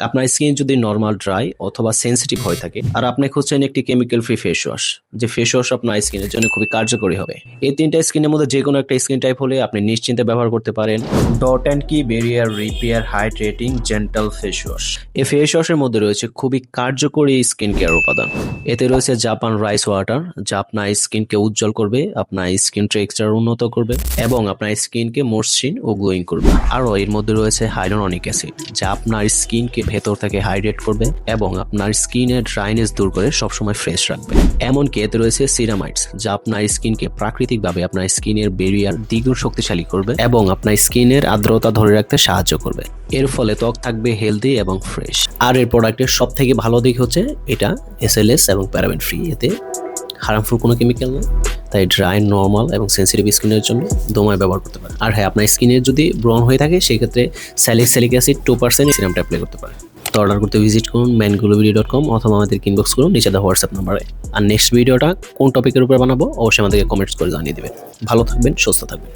আপনার স্কিন যদি normal, dry অথবা সেনসিটিভ হয়ে থাকে আর আপনি খুঁজছেন একটি কেমিক্যাল ফ্রি ফেস ওয়াশ, যে ফেস ওয়াশ আপনার স্কিনের জন্য খুবই কার্যকরী হবে, এই তিনটা স্কিনের মধ্যে যে কোনো একটা স্কিন টাইপ হলে আপনি নিশ্চিন্তে ব্যবহার করতে পারেন ডট অ্যান্ড কি barrier repair hydrating gentle face wash. এই ফেস ওয়াশের মধ্যে রয়েছে খুবই কার্যকরী স্কিন কেয়ার উপাদান। এতে রয়েছে জাপান রাইস ওয়াটার, যা আপনার স্কিনকে উজ্জ্বল করবে, আপনার স্কিন টেক্সচার উন্নত করবে এবং আপনার স্কিনকে মসৃণ ও গ্লোয়িং করবে। আরও এর মধ্যে রয়েছে হাইলোরনিক অ্যাসিড, যা আপনার স্কিনকে ভেতর থেকে হাইড্রেট করবে এবং আপনার স্কিনের ড্রাইনেস দূর করে সবসময় ফ্রেশ রাখবে। এমনকি এতে রয়েছে সিরামাইডস, যা আপনার স্কিনকে প্রাকৃতিকভাবে আপনার স্কিনের বেরিয়ার দ্বিগুণ শক্তিশালী করবে এবং আপনার স্কিনের আর্দ্রতা ধরে রাখতে সাহায্য করবে। এর ফলে ত্বক থাকবে হেলদি এবং ফ্রেশ। আর এর প্রোডাক্টের সব থেকে ভালো দিক হচ্ছে এটা এসএলএস এবং প্যারাবেন ফ্রি, এতে হার্মফুল কোনো কেমিক্যাল নেই, তাই ড্রাই, নর্মাল এবং সেন্সিটিভ স্কিনের জন্য দোমায় ব্যবহার করতে পারেন। আর হ্যাঁ, আপনার স্কিনের যদি ব্রণ হয়ে থাকে সেক্ষেত্রে স্যালিসিলিক অ্যাসিড 2% সিরামটা অ্যাপ্লাই করতে পারেন। তো অর্ডার করতে ভিজিট করুন mangrovevideo.com অথবা আমাদের ইনবক্স করুন নিচে দেওয়া হোয়াটসঅ্যাপ নাম্বারে। আর নেক্সট ভিডিওটা কোন টপিকের উপর বানাবো অবশ্যই আমাদেরকে কমেন্টস করে জানিয়ে দেবেন। ভালো থাকবেন, সুস্থ থাকবেন।